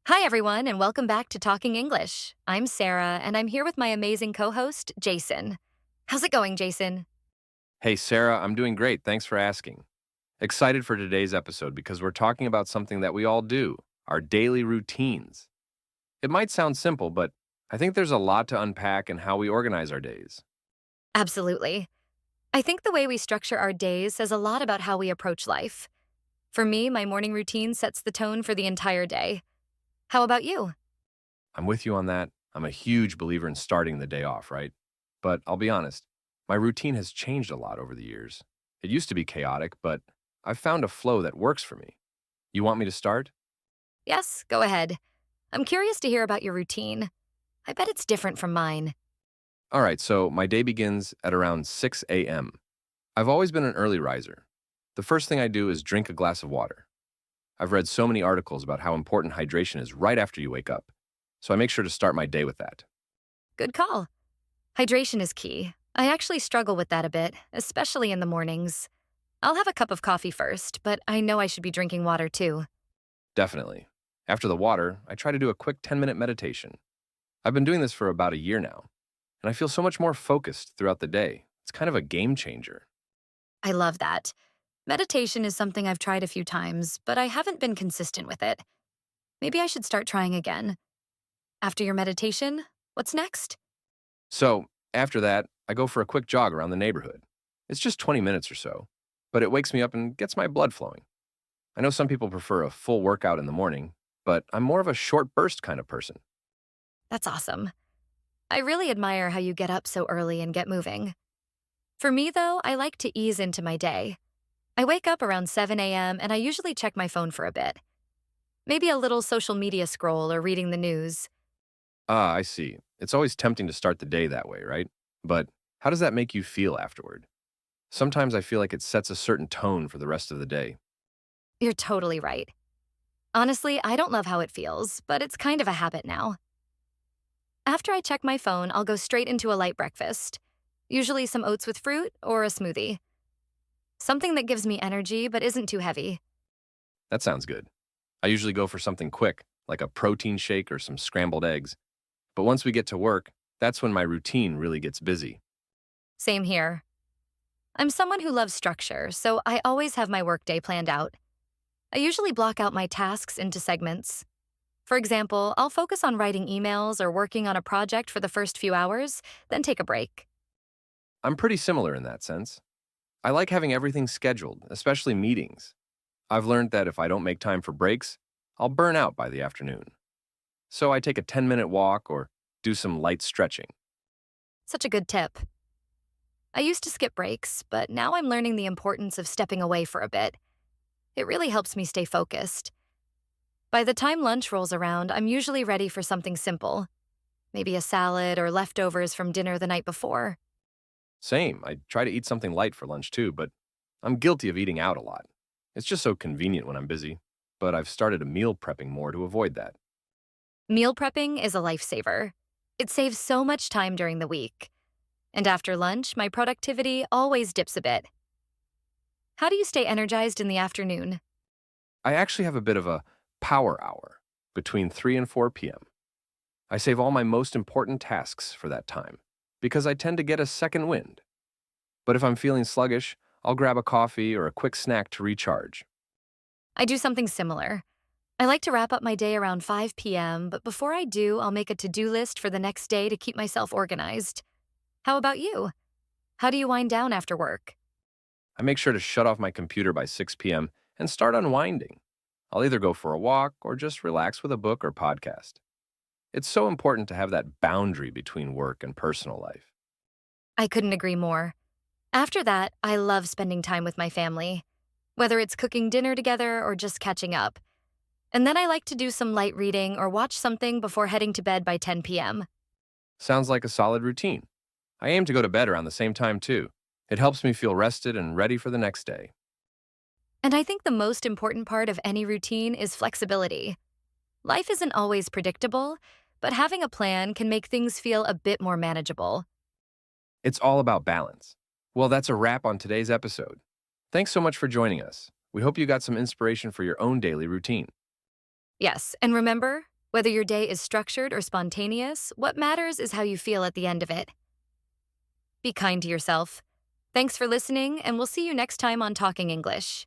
Hi, everyone, and welcome back to Talking English. I'm Sarah, and I'm here with my amazing co host, Jason. How's it going, Jason? Hey, Sarah, I'm doing great. Thanks for asking. Excited for today's episode because we're talking about something that we all do, our daily routines. It might sound simple, but I think there's a lot to unpack in how we organize our days. Absolutely. I think the way we structure our days says a lot about how we approach life. For me, my morning routine sets the tone for the entire day. How about you? I'm with you on that. I'm a huge believer in starting the day off, right? But I'll be honest, my routine has changed a lot over the years. It used to be chaotic, but I've found a flow that works for me. You want me to start? Yes, go ahead. I'm curious to hear about your routine. I bet it's different from mine. All right, so my day begins at around 6 a.m. I've always been an early riser. The first thing I do is drink a glass of water. I've read so many articles about how important hydration is right after you wake up, so I make sure to start my day with that. Good call. Hydration is key. I actually struggle with that a bit, especially in the mornings. I'll have a cup of coffee first, but I know I should be drinking water too. Definitely. After the water, I try to do a quick 10-minute meditation. I've been doing this for about a year now, and I feel so much more focused throughout the day. It's kind of a game changer. I love that. Meditation is something I've tried a few times, but I haven't been consistent with it. Maybe I should start trying again. After your meditation, what's next? So, after that, I go for a quick jog around the neighborhood. It's just 20 minutes or so, but it wakes me up and gets my blood flowing. I know some people prefer a full workout in the morning, but I'm more of a short burst kind of person. That's awesome. I really admire how you get up so early and get moving. For me, though, I like to ease into my day. I wake up around 7 a.m. and I usually check my phone for a bit. Maybe a little social media scroll or reading the news. Ah, I see. It's always tempting to start the day that way, right? But how does that make you feel afterward? Sometimes I feel like it sets a certain tone for the rest of the day. You're totally right. Honestly, I don't love how it feels, but it's kind of a habit now. After I check my phone, I'll go straight into a light breakfast, usually some oats with fruit or a smoothie. Something that gives me energy but isn't too heavy. That sounds good. I usually go for something quick, like a protein shake or some scrambled eggs. But once we get to work, that's when my routine really gets busy. Same here. I'm someone who loves structure, so I always have my workday planned out. I usually block out my tasks into segments. For example, I'll focus on writing emails or working on a project for the first few hours, then take a break. I'm pretty similar in that sense. I like having everything scheduled, especially meetings. I've learned that if I don't make time for breaks, I'll burn out by the afternoon. So I take a 10-minute walk or do some light stretching. Such a good tip. I used to skip breaks, but now I'm learning the importance of stepping away for a bit. It really helps me stay focused. By the time lunch rolls around, I'm usually ready for something simple, maybe a salad or leftovers from dinner the night before. Same, I try to eat something light for lunch too, but I'm guilty of eating out a lot. It's just so convenient when I'm busy, but I've started a meal prepping more to avoid that. Meal prepping is a lifesaver. It saves so much time during the week. And after lunch, my productivity always dips a bit. How do you stay energized in the afternoon? I actually have a bit of a power hour between 3 and 4 p.m. I save all my most important tasks for that time because I tend to get a second wind. But if I'm feeling sluggish, I'll grab a coffee or a quick snack to recharge. I do something similar. I like to wrap up my day around 5 p.m., but before I do, I'll make a to-do list for the next day to keep myself organized. How about you? How do you wind down after work? I make sure to shut off my computer by 6 p.m. and start unwinding. I'll either go for a walk or just relax with a book or podcast. It's so important to have that boundary between work and personal life. I couldn't agree more. After that, I love spending time with my family, whether it's cooking dinner together or just catching up. And then I like to do some light reading or watch something before heading to bed by 10 p.m. Sounds like a solid routine. I aim to go to bed around the same time too. It helps me feel rested and ready for the next day. And I think the most important part of any routine is flexibility. Life isn't always predictable, but having a plan can make things feel a bit more manageable. It's all about balance. Well, that's a wrap on today's episode. Thanks so much for joining us. We hope you got some inspiration for your own daily routine. Yes, and remember, Whether your day is structured or spontaneous, what matters is how you feel at the end of it. Be kind to yourself. Thanks for listening, and we'll see you next time on Talking English.